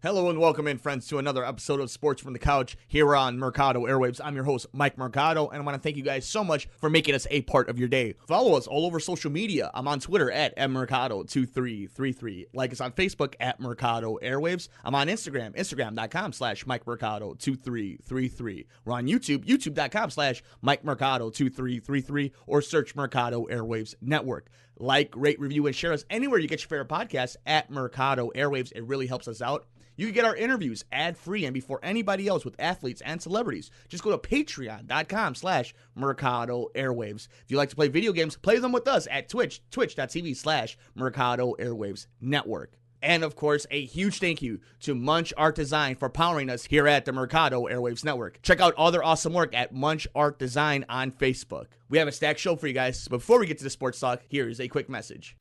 Hello and welcome in, friends, to another episode of Sports from the Couch here on Mercado Airwaves. I'm your host, Mike Mercado, and I want to thank you guys so much for making us a part of your day. Follow us all over social media. I'm on Twitter at mmercado2333. Like us on Facebook at Mercado Airwaves. I'm on Instagram, instagram.com/MikeMercado2333. We're on YouTube, youtube.com/MikeMercado2333, or search Mercado Airwaves Network. Like, rate, review, and share us anywhere you get your favorite podcasts at Mercado Airwaves. It really helps us out. You can get our interviews ad-free and before anybody else with athletes and celebrities. Just go to patreon.com/Mercado Airwaves. If you like to play video games, play them with us at twitch.tv/Mercado Airwaves Network. And, of course, a huge thank you to Munch Art Design for powering us here at the Mercado Airwaves Network. Check out all their awesome work at Munch Art Design on Facebook. We have a stacked show for you guys. But before we get to the sports talk, here's a quick message.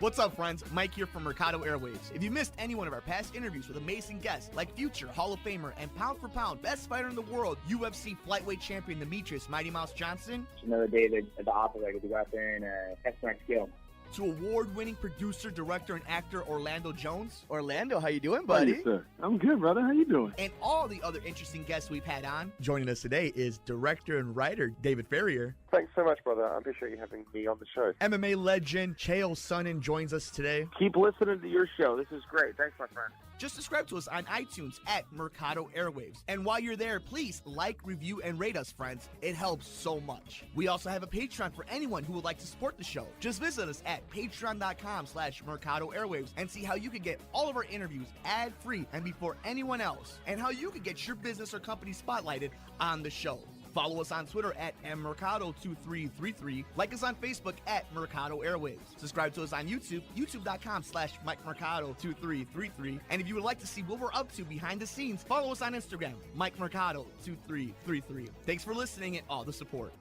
What's up, friends? Mike here from Mercado Airwaves. If you missed any one of our past interviews with amazing guests like future Hall of Famer and pound for pound best fighter in the world, UFC flyweight champion Demetrius Mighty Mouse Johnson, another day at the office, I get to go out there and test my skill. to award-winning producer, director, and actor Orlando Jones. Orlando, how you doing, buddy? Hey, sir. I'm good, brother. How you doing? And all the other interesting guests we've had on. Joining us today is director and writer David Ferrier. Thanks so much, brother. I appreciate you having me on the show. MMA legend Chael Sonnen joins us today. Keep listening to your show. This is great. Thanks, my friend. Just subscribe to us on iTunes at Mercado Airwaves. And while you're there, please like, review, and rate us, friends. It helps so much. We also have a Patreon for anyone who would like to support the show. Just visit us at patreon.com/Mercado Airwaves and see how you can get all of our interviews ad-free and before anyone else, and how you can get your business or company spotlighted on the show. Follow us on Twitter at mmercado2333. Like us on Facebook at Mercado Airwaves. Subscribe to us on YouTube, youtube.com/MikeMercado2333. And if you would like to see what we're up to behind the scenes, follow us on Instagram, MikeMercado2333. Thanks for listening and all the support.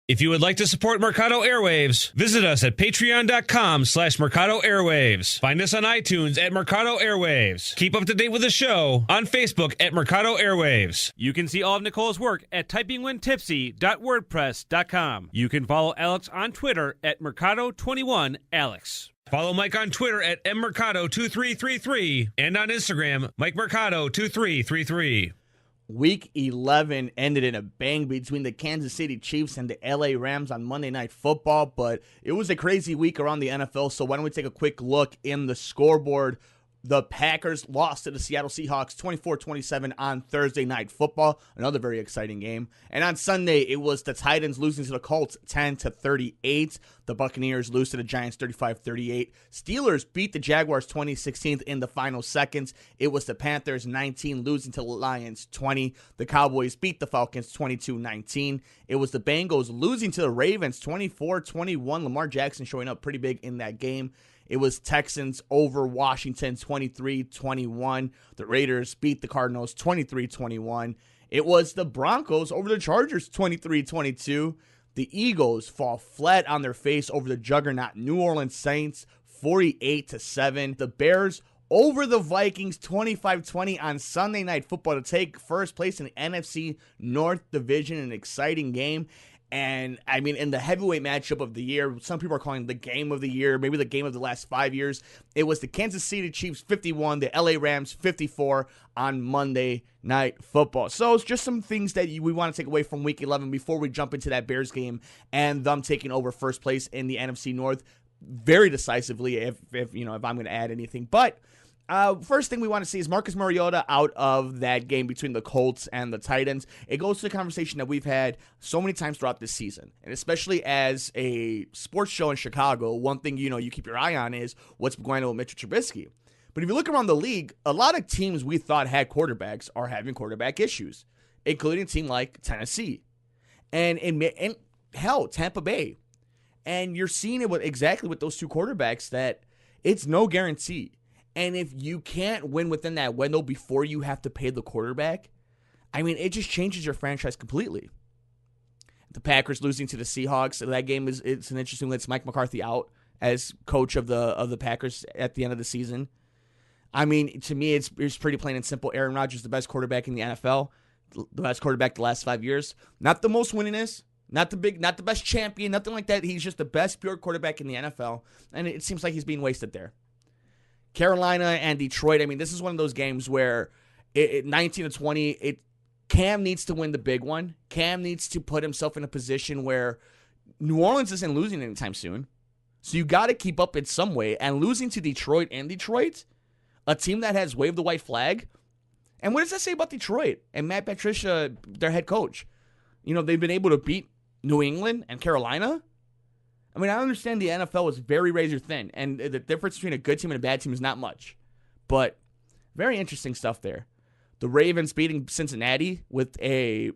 If you would like to support Mercado Airwaves, visit us at patreon.com/Mercado Airwaves. Find us on iTunes at Mercado Airwaves. Keep up to date with the show on Facebook at Mercado Airwaves. You can see all of Nicole's work at typingwhentipsy.wordpress.com. You can follow Alex on Twitter at Mercado21Alex. Follow Mike on Twitter at mmercado2333 and on Instagram, MikeMercado2333. Week 11 ended in a bang between the Kansas City Chiefs and the LA Rams on Monday Night Football, but it was a crazy week around the NFL, so why don't we take a quick look in the scoreboard. The Packers lost to the Seattle Seahawks 24-27 on Thursday Night Football, another very exciting game. And on Sunday, it was the Titans losing to the Colts 10-38. The Buccaneers lose to the Giants 35-38. Steelers beat the Jaguars 20-16 in the final seconds. It was the Panthers 19 losing to the Lions 20. The Cowboys beat the Falcons 22-19. It was the Bengals losing to the Ravens 24-21. Lamar Jackson showing up pretty big in that game. It was Texans over Washington 23-21. The Raiders beat the Cardinals 23-21. It was the Broncos over the Chargers 23-22. The Eagles fall flat on their face over the juggernaut New Orleans Saints 48-7. The Bears over the Vikings 25-20 on Sunday Night Football to take first place in the NFC North Division, an exciting game. And, I mean, in the heavyweight matchup of the year, some people are calling it the game of the year, maybe the game of the last 5 years. It was the Kansas City Chiefs 51, the LA Rams 54 on Monday Night Football. So it's just some things that we want to take away from Week 11 before we jump into that Bears game and them taking over first place in the NFC North very decisively, if I'm going to add anything. But first thing we want to see is Marcus Mariota out of that game between the Colts and the Titans. It goes to the conversation that we've had so many times throughout this season, and especially as a sports show in Chicago, one thing you keep your eye on is what's going on with Mitchell Trubisky. But if you look around the league, a lot of teams we thought had quarterbacks are having quarterback issues, including a team like Tennessee and hell, Tampa Bay. And you're seeing it exactly with those two quarterbacks that it's no guarantee. And if you can't win within that window before you have to pay the quarterback, I mean, it just changes your franchise completely. The Packers losing to the Seahawks, so that game it's an interesting one. It's Mike McCarthy out as coach of the Packers at the end of the season. I mean, to me, it's pretty plain and simple. Aaron Rodgers, the best quarterback in the NFL, the best quarterback the last 5 years. Not the most winningest, not the best champion, nothing like that. He's just the best pure quarterback in the NFL, and it seems like he's being wasted there. Carolina and Detroit, I mean, this is one of those games where 19-20, Cam needs to win the big one. Cam needs to put himself in a position where New Orleans isn't losing anytime soon. So you got to keep up in some way. And losing to Detroit, a team that has waved the white flag. And what does that say about Detroit and Matt Patricia, their head coach? They've been able to beat New England and Carolina. I mean, I understand the NFL is very razor thin, and the difference between a good team and a bad team is not much. But very interesting stuff there. The Ravens beating Cincinnati with a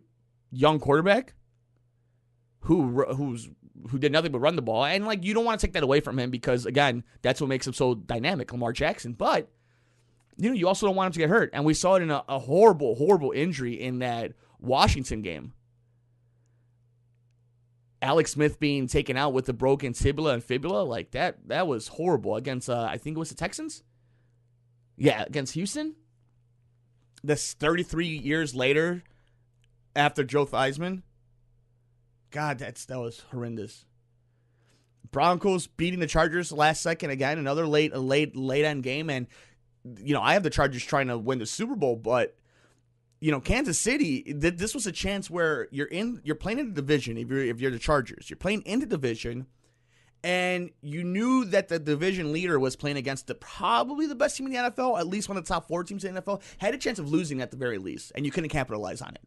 young quarterback who did nothing but run the ball. And, you don't want to take that away from him because, again, that's what makes him so dynamic, Lamar Jackson. But, you also don't want him to get hurt. And we saw it in a horrible, horrible injury in that Washington game. Alex Smith being taken out with a broken tibia and fibula, that was horrible against, I think it was the Texans? Yeah, against Houston. This 33 years later, after Joe Theismann. God, that was horrendous. Broncos beating the Chargers last second again, another late end game, and I have the Chargers trying to win the Super Bowl, but Kansas City, this was a chance where you're playing in the division. If you're the Chargers, you're playing in the division, and you knew that the division leader was playing against probably the best team in the NFL, at least one of the top 4 teams in the NFL, had a chance of losing at the very least, and you couldn't capitalize on it.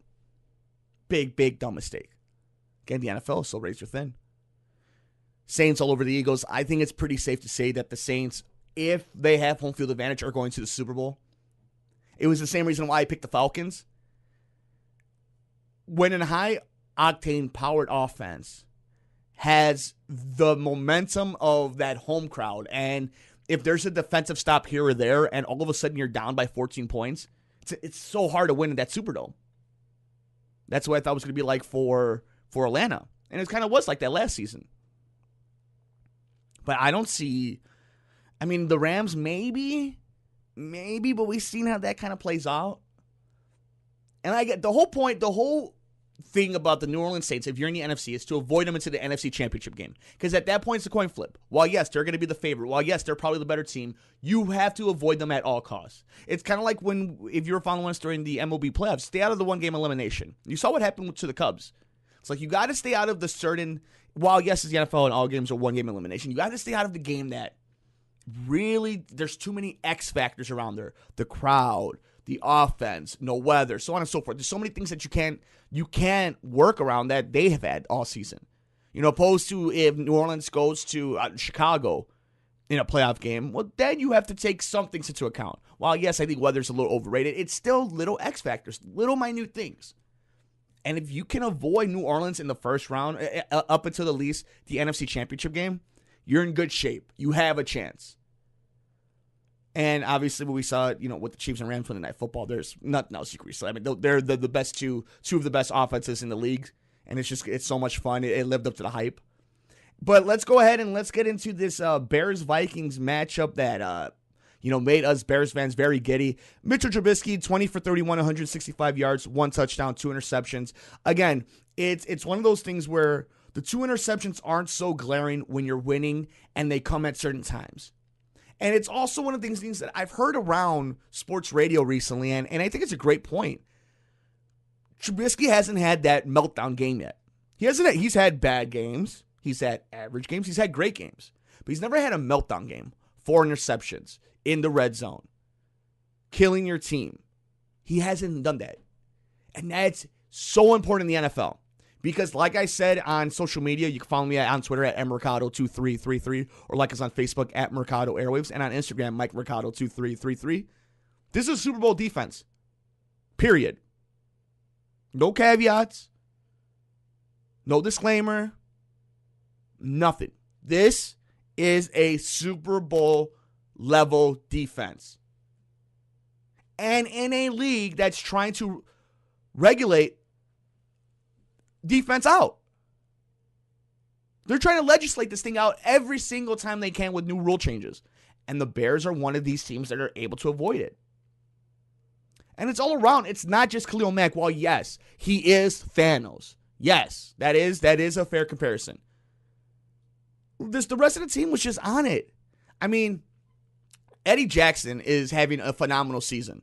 Big dumb mistake. Again, the NFL is still razor thin. Saints all over the Eagles. I think it's pretty safe to say that the Saints, if they have home field advantage, are going to the Super Bowl. It was the same reason why I picked the Falcons. When a high-octane powered offense has the momentum of that home crowd, and if there's a defensive stop here or there, and all of a sudden you're down by 14 points, it's so hard to win in that Superdome. That's what I thought it was going to be like for Atlanta. And it kind of was like that last season. But I don't see... I mean, the Rams maybe, but we've seen how that kind of plays out. And I get the whole thing about the New Orleans Saints, if you're in the NFC, is to avoid them into the NFC Championship game. Because at that point, it's a coin flip. While, yes, they're going to be the favorite. While, yes, they're probably the better team, you have to avoid them at all costs. It's kind of like if you were following us during the MLB playoffs, stay out of the one-game elimination. You saw what happened to the Cubs. It's like you got to stay out of the certain, while, yes, it's the NFL and all games are one-game elimination, you got to stay out of the game that really, there's too many X factors around there. The crowd, the offense, no weather, so on and so forth. There's so many things that you can't work around that they have had all season. Opposed to if New Orleans goes to Chicago in a playoff game, well, then you have to take some things into account. While, yes, I think weather's a little overrated, it's still little X factors, little minute things. And if you can avoid New Orleans in the first round, up until at least the NFC Championship game, you're in good shape. You have a chance. And obviously, what we saw, with the Chiefs and Rams Monday Night Football, there's nothing else you can say. I mean, they're the best two of the best offenses in the league, and it's so much fun. It lived up to the hype. But let's go ahead and let's get into this Bears-Vikings matchup that made us Bears fans very giddy. Mitchell Trubisky, 20 for 31, 165 yards, 1 touchdown, 2 interceptions. Again, it's one of those things where the 2 interceptions aren't so glaring when you're winning, and they come at certain times. And it's also one of these things that I've heard around sports radio recently, and I think it's a great point. Trubisky hasn't had that meltdown game yet. He's had bad games. He's had average games. He's had great games. But he's never had a meltdown game. 4 interceptions in the red zone. Killing your team. He hasn't done that. And that's so important in the NFL. Because like I said on social media, you can follow me on Twitter at mmercado2333 or like us on Facebook at Mercado Airwaves and on Instagram, Mike Mercado2333. This is a Super Bowl defense. Period. No caveats. No disclaimer. Nothing. This is a Super Bowl level defense. And in a league that's trying to regulate defense out. They're trying to legislate this thing out every single time they can with new rule changes. And the Bears are one of these teams that are able to avoid it. And it's all around. It's not just Khalil Mack. While, yes, he is Thanos. Yes, that is a fair comparison. The rest of the team was just on it. I mean, Eddie Jackson is having a phenomenal season.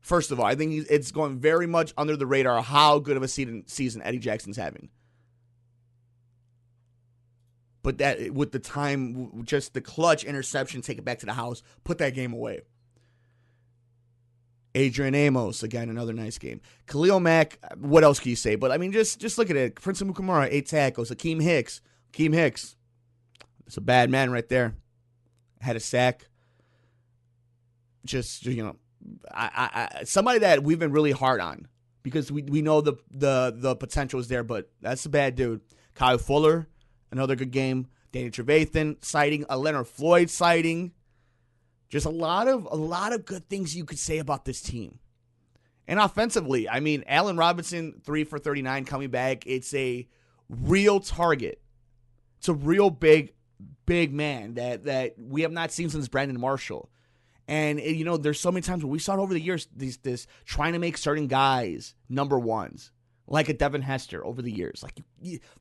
First of all, I think it's going very much under the radar how good of a season Eddie Jackson's having. But that with the time, just the clutch interception, take it back to the house, put that game away. Adrian Amos, again, another nice game. Khalil Mack, what else can you say? But, I mean, just look at it. Prince Amukamara, 8 tackles. Akeem Hicks. It's a bad man right there. Had a sack. Just, somebody that we've been really hard on because we know the potential is there, but that's a bad dude. Kyle Fuller, another good game. Danny Trevathan sighting. A Leonard Floyd sighting. Just a lot of good things you could say about this team. And offensively, I mean, Allen Robinson, 3 for 39 coming back. It's a real target. It's a real big man that we have not seen since Brandon Marshall. And, there's so many times where we saw it over the years, this trying to make certain guys number ones, like a Devin Hester over the years. Like,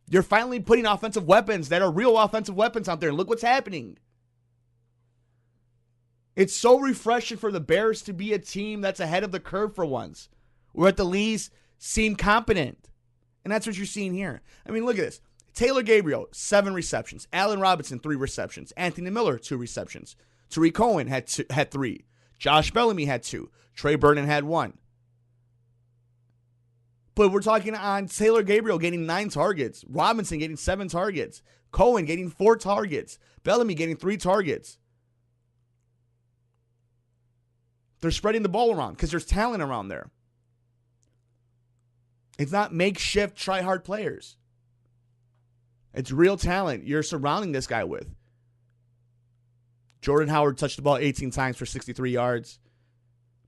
you're finally putting offensive weapons that are real offensive weapons out there. And look what's happening. It's so refreshing for the Bears to be a team that's ahead of the curve for once, or at the least seem competent. And that's what you're seeing here. I mean, look at this. Taylor Gabriel, 7 receptions. Allen Robinson, 3 receptions. Anthony Miller, 2 receptions. Tariq Cohen had 3. Josh Bellamy had 2. Trey Burton had 1. But we're talking on Taylor Gabriel getting 9 targets. Robinson getting 7 targets. Cohen getting 4 targets. Bellamy getting 3 targets. They're spreading the ball around because there's talent around there. It's not makeshift, try-hard players. It's real talent you're surrounding this guy with. Jordan Howard touched the ball 18 times for 63 yards.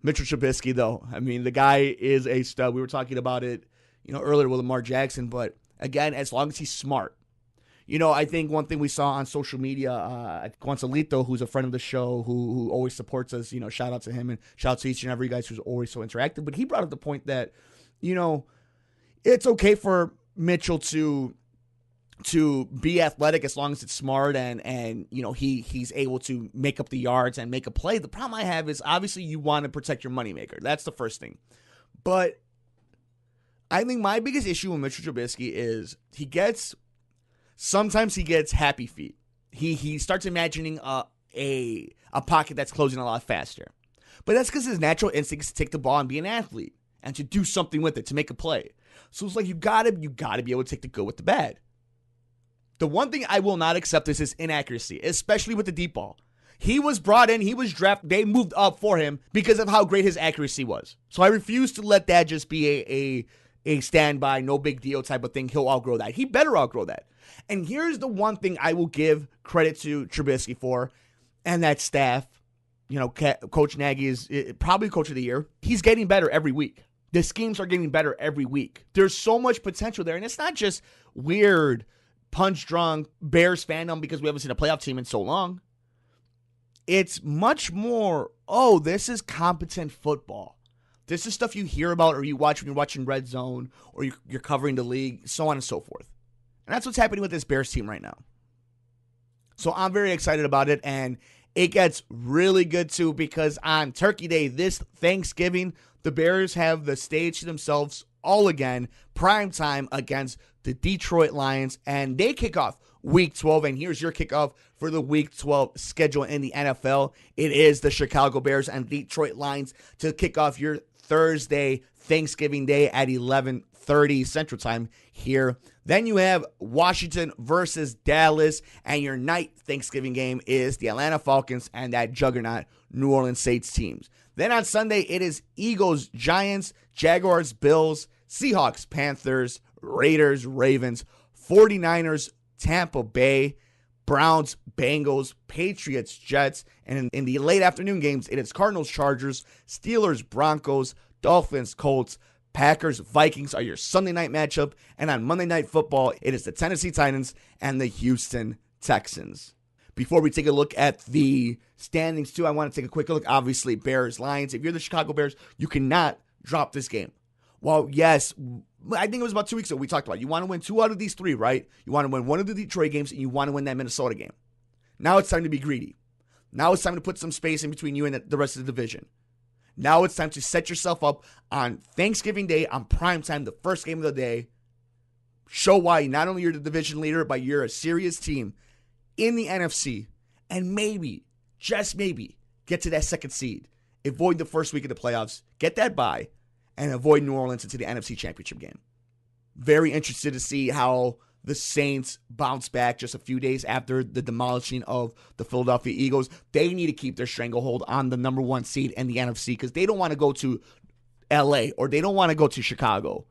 Mitchell Trubisky, though, I mean, the guy is a stud. We were talking about it, earlier with Lamar Jackson, but again, as long as he's smart. I think one thing we saw on social media, Gonzalito, who's a friend of the show, who always supports us, shout out to him and shout out to each and every guy who's always so interactive. But he brought up the point that, it's okay for Mitchell to be athletic as long as it's smart and he's able to make up the yards and make a play. The problem I have is obviously you want to protect your moneymaker. That's the first thing. But I think my biggest issue with Mitchell Trubisky is sometimes he gets happy feet. He starts imagining a pocket that's closing a lot faster. But that's because his natural instinct is to take the ball and be an athlete and to do something with it, to make a play. So it's like you gotta be able to take the good with the bad. The one thing I will not accept is his inaccuracy, especially with the deep ball. He was brought in, he was drafted, they moved up for him because of how great his accuracy was. So I refuse to let that just be a standby, no big deal type of thing. He'll outgrow that. He better outgrow that. And here's the one thing I will give credit to Trubisky for, and that staff. Coach Nagy is probably coach of the year. He's getting better every week. The schemes are getting better every week. There's so much potential there, and it's not just weird, punch-drunk Bears fandom because we haven't seen a playoff team in so long. It's much more, this is competent football. This is stuff you hear about or you watch when you're watching Red Zone or you're covering the league, so on and so forth. And that's what's happening with this Bears team right now. So I'm very excited about it, and it gets really good too because on Turkey Day, this Thanksgiving, the Bears have the stage to themselves all again, prime time against the Detroit Lions, and they kick off Week 12, and here's your kickoff for the Week 12 schedule in the NFL. It is the Chicago Bears and Detroit Lions to kick off your Thursday, Thanksgiving Day at 11:30 Central Time here. Then you have Washington versus Dallas, and your night Thanksgiving game is the Atlanta Falcons and that juggernaut New Orleans Saints teams. Then on Sunday, it is Eagles, Giants, Jaguars, Bills, Seahawks, Panthers, Raiders, Ravens, 49ers, Tampa Bay, Browns, Bengals, Patriots, Jets, and in the late afternoon games, it is Cardinals, Chargers, Steelers, Broncos, Dolphins, Colts, Packers, Vikings are your Sunday night matchup, and on Monday Night Football, it is the Tennessee Titans and the Houston Texans. Before we take a look at the standings, too, I want to take a quick look. Obviously, Bears, Lions. If you're the Chicago Bears, you cannot drop this game. Well, yes, I think it was about 2 weeks ago we talked about it. You want to win 2 out of these 3, right? You want to win one of the Detroit games, and you want to win that Minnesota game. Now it's time to be greedy. Now it's time to put some space in between you and the rest of the division. Now it's time to set yourself up on Thanksgiving Day on PrimeTime, the first game of the day. Show why not only you're the division leader, but you're a serious team in the NFC. And maybe, just maybe, get to that second seed. Avoid the first week of the playoffs. Get that bye. And avoid New Orleans into the NFC Championship game. Very interested to see how the Saints bounce back just a few days after the demolishing of the Philadelphia Eagles. They need to keep their stranglehold on the number one seed in the NFC because they don't want to go to LA or they don't want to go to Chicago.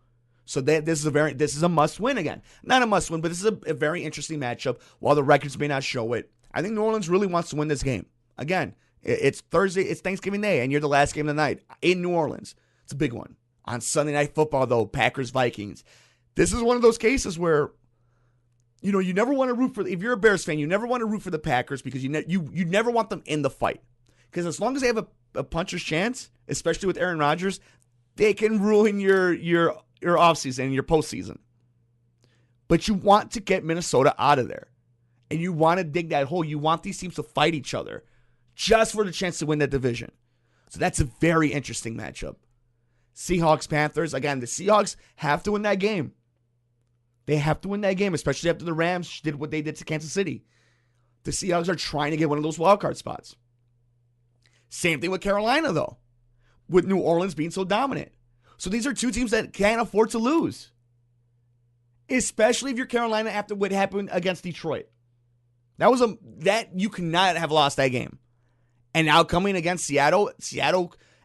So this is a must win again. Not a must win, but this is a very interesting matchup. While the records may not show it, I think New Orleans really wants to win this game. Again, it's Thursday, it's Thanksgiving Day, and you're the last game of the night in New Orleans. It's a big one. On Sunday Night Football, though, Packers-Vikings. This is one of those cases where you never want to root for, if you're a Bears fan, you never want to root for the Packers because you never want them in the fight. Because as long as they have a puncher's chance, especially with Aaron Rodgers, they can ruin your offseason and your postseason. But you want to get Minnesota out of there. And you want to dig that hole. You want these teams to fight each other just for the chance to win that division. So that's a very interesting matchup. Seahawks-Panthers. Again, the Seahawks have to win that game. They have to win that game, especially after the Rams did what they did to Kansas City. The Seahawks are trying to get one of those wildcard spots. Same thing with Carolina, though, with New Orleans being so dominant. So these are two teams that can't afford to lose, especially if you're Carolina after what happened against Detroit. That you cannot have lost that game. And now coming against Seattle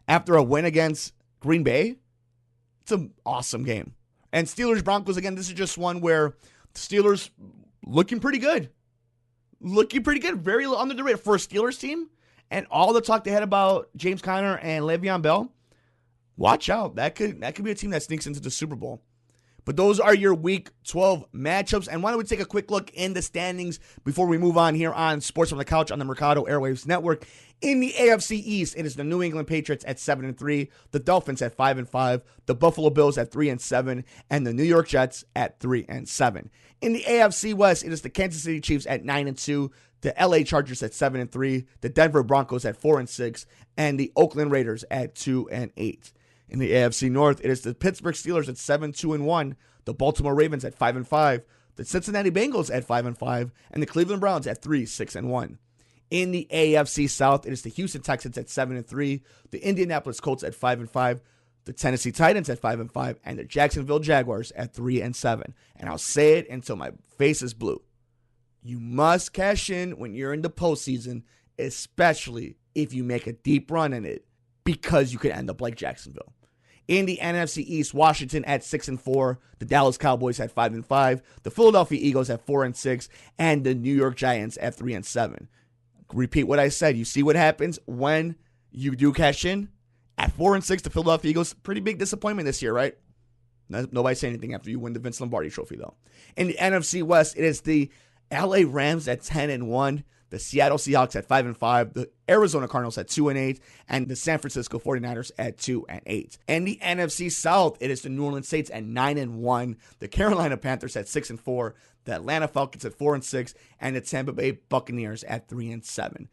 after a win against Green Bay, it's an awesome game. And Steelers-Broncos, again, this is just one where the Steelers looking pretty good. Very under the radar for a Steelers team. And all the talk they had about James Conner and Le'Veon Bell, watch out. That could be a team that sneaks into the Super Bowl. But those are your Week 12 matchups. And why don't we take a quick look in the standings before we move on here on Sports from the Couch on the Mercado Airwaves Network. In the AFC East, it is the New England Patriots at 7-3, the Dolphins at 5-5, the Buffalo Bills at 3-7, and the New York Jets at 3-7. In the AFC West, it is the Kansas City Chiefs at 9-2, the LA Chargers at 7-3, the Denver Broncos at 4-6, and the Oakland Raiders at 2-8. In the AFC North, it is the Pittsburgh Steelers at 7-2-1, the Baltimore Ravens at 5-5, the Cincinnati Bengals at 5-5, and the Cleveland Browns at 3-6-1. In the AFC South, it is the Houston Texans at 7-3, the Indianapolis Colts at 5-5, the Tennessee Titans at 5-5, and the Jacksonville Jaguars at 3-7. And I'll say it until my face is blue. You must cash in when you're in the postseason, especially if you make a deep run in it, because you could end up like Jacksonville. In the NFC East, Washington at 6-4, the Dallas Cowboys at 5-5, the Philadelphia Eagles at 4-6, and the New York Giants at 3-7. Repeat what I said. You see what happens when you do cash in? At 4-6, the Philadelphia Eagles, pretty big disappointment this year, right? Nobody say anything after you win the Vince Lombardi Trophy, though. In the NFC West, it is the LA Rams at 10-1, the Seattle Seahawks at 5-5, the Arizona Cardinals at 2-8, and the San Francisco 49ers at 2-8. And the NFC South, it is the New Orleans Saints at 9-1, the Carolina Panthers at 6-4, the Atlanta Falcons at 4-6, and the Tampa Bay Buccaneers at 3-7.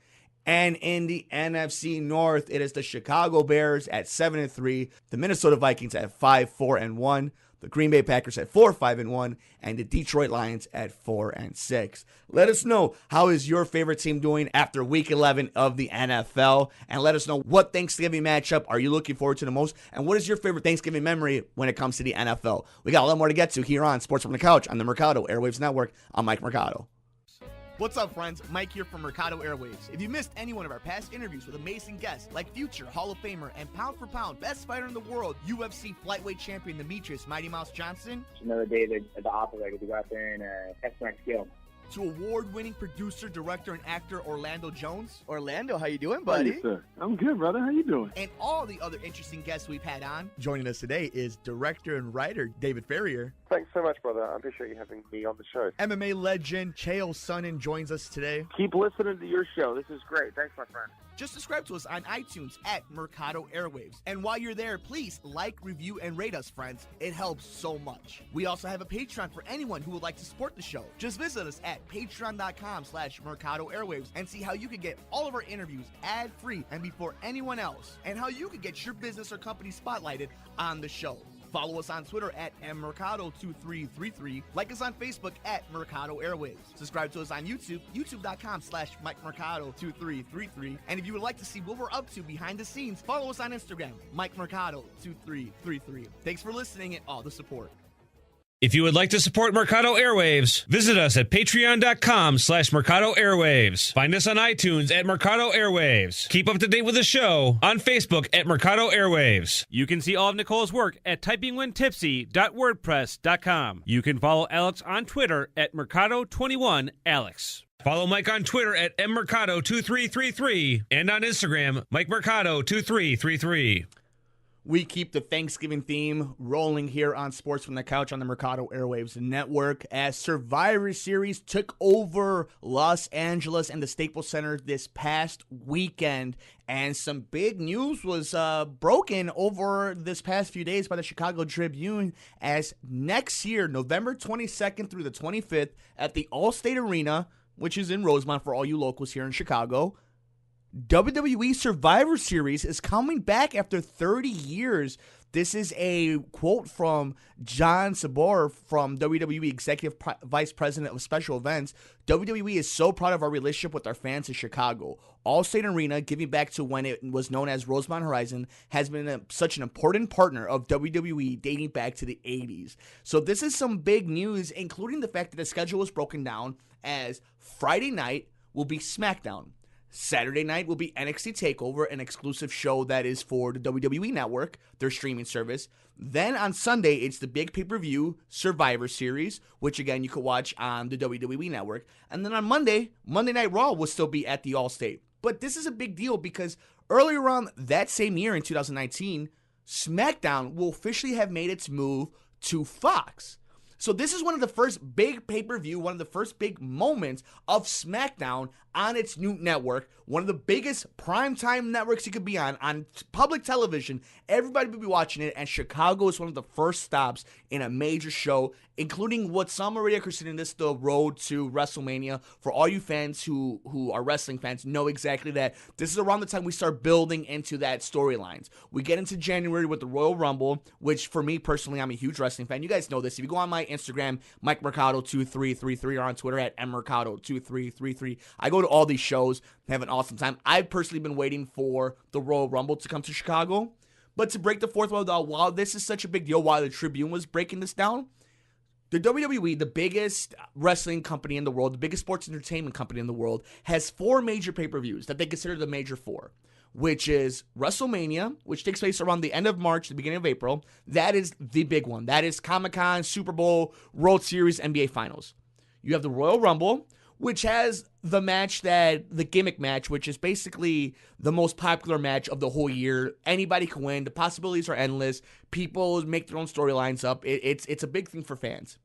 And in the NFC North, it is the Chicago Bears at 7-3, the Minnesota Vikings at 5-4-1, the Green Bay Packers at 4-5-1, and the Detroit Lions at 4-6. Let us know, how is your favorite team doing after Week 11 of the NFL, and let us know what Thanksgiving matchup are you looking forward to the most, and what is your favorite Thanksgiving memory when it comes to the NFL. We got a lot more to get to here on Sports from the Couch on the Mercado Airwaves Network. I'm Mike Mercado. What's up, friends? Mike here from Mercado Airwaves. If you missed any one of our past interviews with amazing guests like future Hall of Famer and pound for pound best fighter in the world, UFC flyweight champion Demetrius Mighty Mouse Johnson, Another day at the operator to go out there and test my skill. to award-winning producer, director, and actor Orlando Jones, Orlando, how you doing, buddy? buddy? Sir. I'm good, brother. How you doing? and all the other interesting guests we've had on. Joining us today is director and writer David Ferrier. Thanks so much, brother. I appreciate you having me on the show. MMA legend Chael Sonnen joins us today. Keep listening to your show. This is great. Thanks, my friend. Just subscribe to us on iTunes at Mercado Airwaves. And while you're there, please like, review, and rate us, friends. It helps so much. We also have a Patreon for anyone who would like to support the show. Just visit us at patreon.com/Mercado Airwaves and see how you can get all of our interviews ad-free and before anyone else, and how you can get your business or company spotlighted on the show. Follow us on Twitter at mmercado2333. Like us on Facebook at Mercado Airwaves. Subscribe to us on YouTube, youtube.com/MikeMercado2333. And if you would like to see what we're up to behind the scenes, follow us on Instagram, MikeMercado2333. Thanks for listening and all the support. If you would like to support Mercado Airwaves, visit us at patreon.com/Mercado Airwaves. Find us on iTunes at Mercado Airwaves. Keep up to date with the show on Facebook at Mercado Airwaves. You can see all of Nicole's work at typingwhentipsy.wordpress.com. You can follow Alex on Twitter at Mercado21Alex. Follow Mike on Twitter at mmercado2333 and on Instagram, MikeMercado2333. We keep the Thanksgiving theme rolling here on Sports from the Couch on the Mercado Airwaves Network as Survivor Series took over Los Angeles and the Staples Center this past weekend. And some big news was broken over this past few days by the Chicago Tribune as next year, November 22nd through the 25th at the Allstate Arena, which is in Rosemont for all you locals here in Chicago, WWE Survivor Series is coming back after 30 years. This is a quote from John Sabor from WWE Executive Vice President of Special Events. WWE is so proud of our relationship with our fans in Chicago. Allstate Arena, giving back to when it was known as Rosemont Horizon, has been such an important partner of WWE dating back to the 80s. So this is some big news, including the fact that the schedule was broken down as Friday night will be SmackDown. Saturday night will be NXT TakeOver, an exclusive show that is for the WWE Network, their streaming service. Then on Sunday, it's the big pay-per-view Survivor Series, which again you can watch on the WWE Network. And then on Monday, Monday Night Raw will still be at the Allstate. But this is a big deal because earlier on that same year in 2019, SmackDown will officially have made its move to Fox. So this is one of the first big pay-per-view, one of the first big moments of SmackDown on its new network, one of the biggest primetime networks you could be on public television. Everybody will be watching it, and Chicago is one of the first stops in a major show, including what some already are considering this the road to WrestleMania. For all you fans who are wrestling fans, know exactly that this is around the time we start building into that storylines. We get into January with the Royal Rumble, which for me personally, I'm a huge wrestling fan. You guys know this. If you go on my Instagram, MikeMercado2333, or on Twitter at mmercado2333, I go to all these shows, have an awesome time. I've personally been waiting for the Royal Rumble to come to Chicago. But to break the fourth wall down, while this is such a big deal, while the Tribune was breaking this down, the WWE, the biggest wrestling company in the world, the biggest sports entertainment company in the world, has four major pay-per-views that they consider the major four, which is WrestleMania, which takes place around the end of March, the beginning of April. That is the big one. That is Comic-Con, Super Bowl, World Series, NBA Finals. You have the Royal Rumble, which has the gimmick match, which is basically the most popular match of the whole year. Anybody can win. The possibilities are endless. People make their own storylines up. It's a big thing for fans.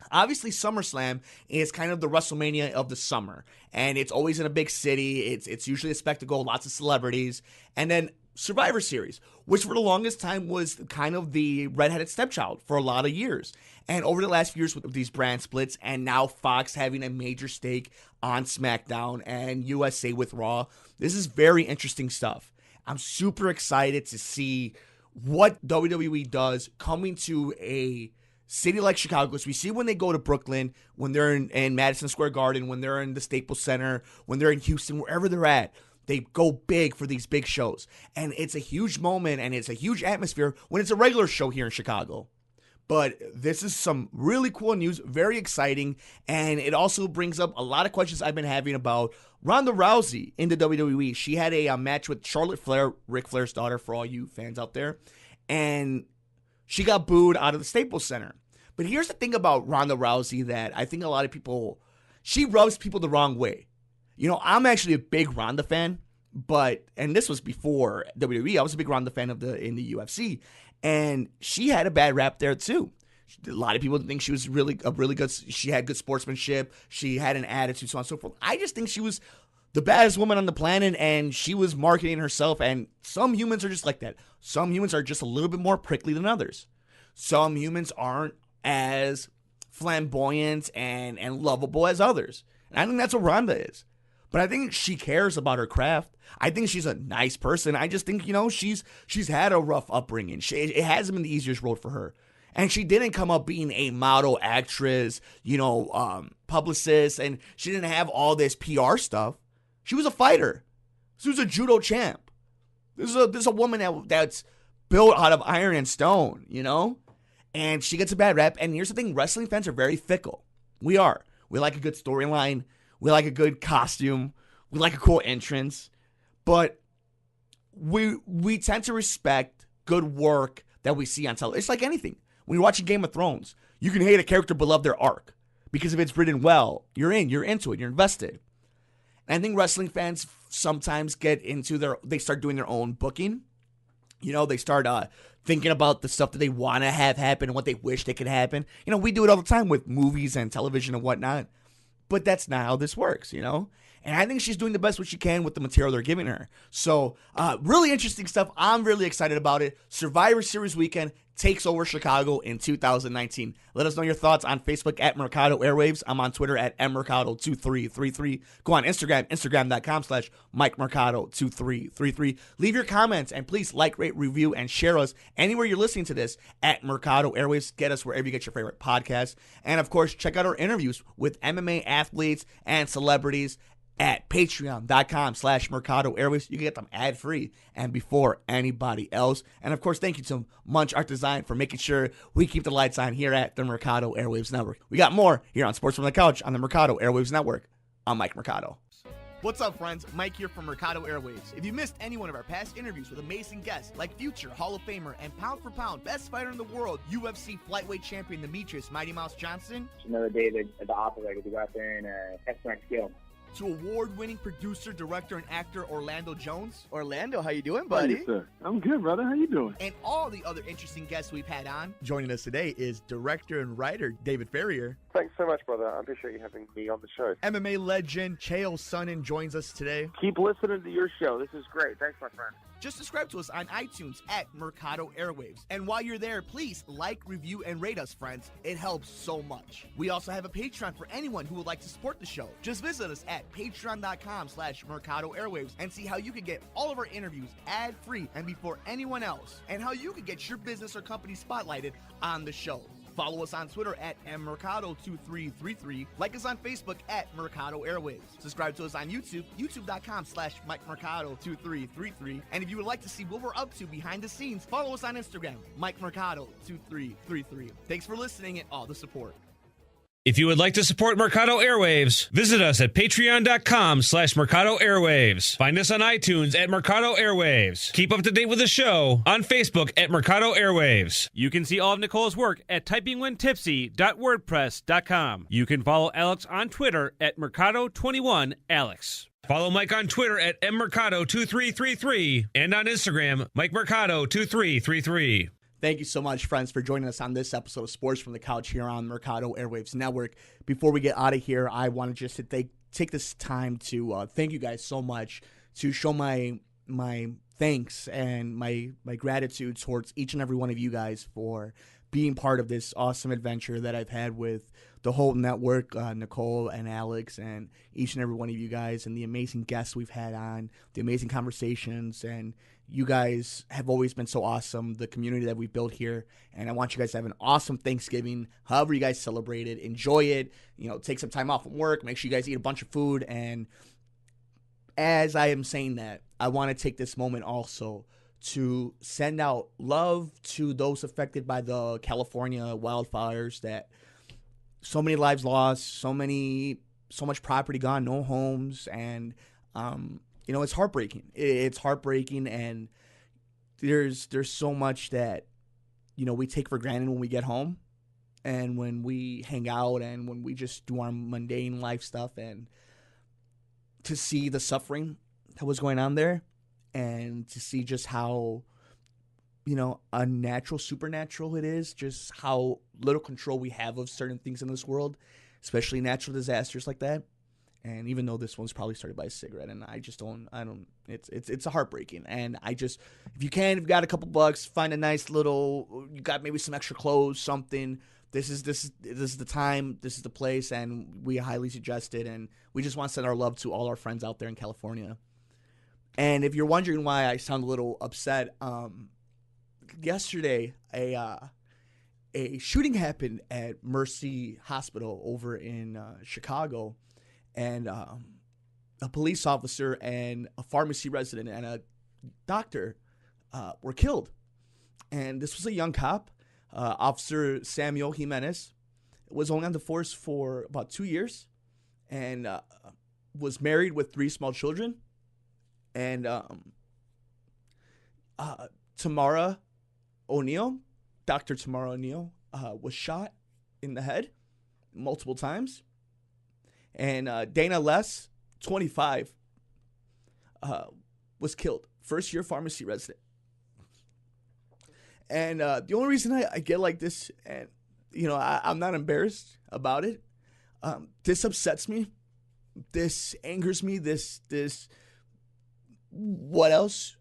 Obviously, SummerSlam is kind of the WrestleMania of the summer, and it's always in a big city. It's usually a spectacle, lots of celebrities. And then Survivor Series, which for the longest time was kind of the redheaded stepchild for a lot of years. And over the last few years with these brand splits, and now Fox having a major stake on SmackDown and USA with Raw, this is very interesting stuff. I'm super excited to see what WWE does coming to a city like Chicago. So we see when they go to Brooklyn, when they're in Madison Square Garden, when they're in the Staples Center, when they're in Houston, wherever they're at, they go big for these big shows. And it's a huge moment, and it's a huge atmosphere when it's a regular show here in Chicago. But this is some really cool news, very exciting, and it also brings up a lot of questions I've been having about Ronda Rousey in the WWE. She had a match with Charlotte Flair, Ric Flair's daughter, for all you fans out there, and she got booed out of the Staples Center. But here's the thing about Ronda Rousey that I think a lot of people, she rubs people the wrong way. You know, I'm actually a big Ronda fan, and this was before WWE. I was a big Ronda fan in the UFC, and she had a bad rap there too. A lot of people think she was really good. She had good sportsmanship. She had an attitude, so on and so forth. I just think she was the baddest woman on the planet, and she was marketing herself. And some humans are just like that. Some humans are just a little bit more prickly than others. Some humans aren't as flamboyant and lovable as others. And I think that's what Rhonda is. But I think she cares about her craft. I think she's a nice person. I just think, she's had a rough upbringing. It hasn't been the easiest road for her. And she didn't come up being a model, actress, publicist, and she didn't have all this PR stuff. She was a fighter. She was a judo champ. This is a woman that's built out of iron and stone, And she gets a bad rap. And here's the thing, wrestling fans are very fickle. We are. We like a good storyline. We like a good costume. We like a cool entrance. But we tend to respect good work that we see on television. It's like anything. When you're watching Game of Thrones, you can hate a character but love their arc. Because if it's written well, you're into it, you're invested. And I think wrestling fans sometimes they start doing their own booking. They start thinking about the stuff that they want to have happen and what they wish they could happen. We do it all the time with movies and television and whatnot. But that's not how this works, And I think she's doing the best what she can with the material they're giving her. So, really interesting stuff. I'm really excited about it. Survivor Series weekend takes over Chicago in 2019. Let us know your thoughts on Facebook at Mercado Airwaves. I'm on Twitter at mmercado2333. Go on Instagram, instagram.com/MikeMercado2333. Leave your comments and please like, rate, review, and share us anywhere you're listening to this at Mercado Airwaves. Get us wherever you get your favorite podcasts. And of course, check out our interviews with MMA athletes and celebrities at patreon.com/Mercado Airways. You can get them ad-free and before anybody else. And of course, thank you to Munch Art Design for making sure we keep the lights on here at the Mercado Airwaves Network. We got more here on Sports from the Couch on the Mercado Airwaves Network. I'm Mike Mercado. What's up, friends? Mike here from Mercado Airwaves. If you missed any one of our past interviews with amazing guests like future Hall of Famer and pound for pound best fighter in the world, UFC flyweight champion Demetrius Mighty Mouse Johnson, Another day at the operator to go out there and test my skill. to award-winning producer, director, and actor Orlando Jones, Orlando, how you doing, How buddy? are you, sir? I'm good, brother. How you doing? and all the other interesting guests we've had on. Joining us today is director and writer David Ferrier. Thanks so much, brother. I appreciate you having me on the show. MMA legend Chael Sonnen joins us today. Keep listening to your show. This is great. Thanks, my friend. Just subscribe to us on iTunes at Mercado Airwaves. And while you're there, please like, review, and rate us, friends. It helps so much. We also have a Patreon for anyone who would like to support the show. Just visit us at patreon.com/Mercado Airwaves and see how you can get all of our interviews ad-free and before anyone else, and how you can get your business or company spotlighted on the show. Follow us on Twitter at mmercado2333. Like us on Facebook at Mercado Airwaves. Subscribe to us on YouTube, youtube.com/MikeMercado2333. And if you would like to see what we're up to behind the scenes, follow us on Instagram, MikeMercado2333. Thanks for listening and all the support. If you would like to support Mercado Airwaves, visit us at patreon.com/Mercado Airwaves. Find us on iTunes at Mercado Airwaves. Keep up to date with the show on Facebook at Mercado Airwaves. You can see all of Nicole's work at typingwhentipsy.wordpress.com. You can follow Alex on Twitter at Mercado21Alex. Follow Mike on Twitter at mmercado2333 and on Instagram, MikeMercado2333. Thank you so much, friends, for joining us on this episode of Sports from the Couch here on Mercado Airwaves Network. Before we get out of here, I want to just take this time to thank you guys so much, to show my thanks and my gratitude towards each and every one of you guys for being part of this awesome adventure that I've had with the whole network, Nicole and Alex and each and every one of you guys, and the amazing guests we've had on, the amazing conversations, and you guys have always been so awesome, the community that we've built here, and I want you guys to have an awesome Thanksgiving, however you guys celebrate it. Enjoy it, take some time off from work, make sure you guys eat a bunch of food, and as I am saying that, I want to take this moment also to send out love to those affected by the California wildfires, that so many lives lost, so much property gone, no homes, and it's heartbreaking. It's heartbreaking, and there's so much that we take for granted when we get home, and when we hang out, and when we just do our mundane life stuff, and to see the suffering that was going on there, and to see just how unnatural, supernatural it is, just how little control we have of certain things in this world, especially natural disasters like that. And even though this one's probably started by a cigarette, and I don't, it's heartbreaking. And if you've got a couple bucks, find a nice little, you got maybe some extra clothes, something. This is the time, this is the place, and we highly suggest it. And we just want to send our love to all our friends out there in California. And if you're wondering why I sound a little upset, yesterday a shooting happened at Mercy Hospital over in Chicago. And a police officer and a pharmacy resident and a doctor were killed. And this was a young cop, Officer Samuel Jimenez, was only on the force for about 2 years and was married with 3 small children. And Tamara O'Neill, Dr. Tamara O'Neill, was shot in the head multiple times. And Dana Less, 25, was killed. First-year pharmacy resident. And the only reason I get like this, and I'm not embarrassed about it. This upsets me. This angers me. This. What else?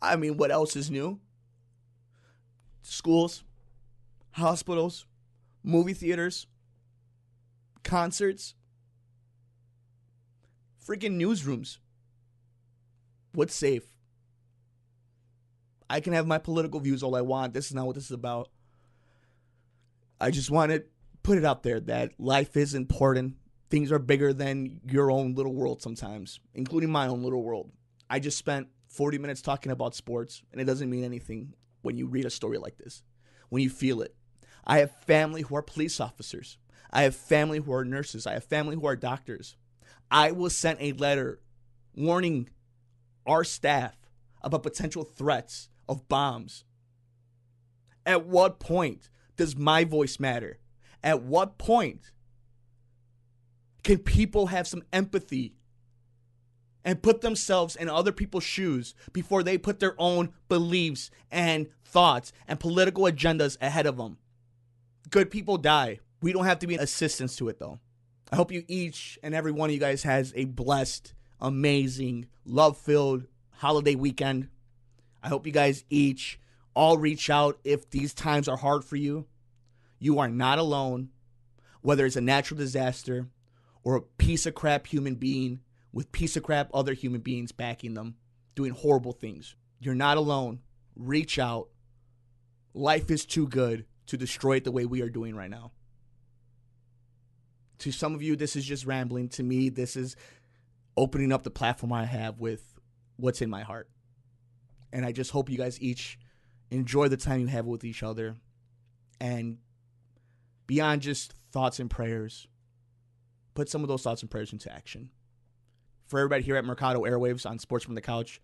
I mean, what else is new? Schools, hospitals, movie theaters, concerts. Freaking newsrooms. What's safe? I can have my political views all I want. This is not what this is about. I just want to put it out there that life is important. Things are bigger than your own little world sometimes, including my own little world. I just spent 40 minutes talking about sports, and it doesn't mean anything when you read a story like this, when you feel it. I have family who are police officers. I have family who are nurses. I have family who are doctors. I was sent a letter warning our staff about potential threats of bombs. At what point does my voice matter? At what point can people have some empathy and put themselves in other people's shoes before they put their own beliefs and thoughts and political agendas ahead of them? Good people die. We don't have to be assistants to it, though. I hope you each and every one of you guys has a blessed, amazing, love-filled holiday weekend. I hope you guys all reach out if these times are hard for you. You are not alone, whether it's a natural disaster or a piece of crap human being with piece of crap other human beings backing them, doing horrible things. You're not alone. Reach out. Life is too good to destroy it the way we are doing right now. To some of you, this is just rambling. To me, this is opening up the platform I have with what's in my heart. And I just hope you guys each enjoy the time you have with each other. And beyond just thoughts and prayers, put some of those thoughts and prayers into action. For everybody here at Mercado Airwaves on Sports from the Couch,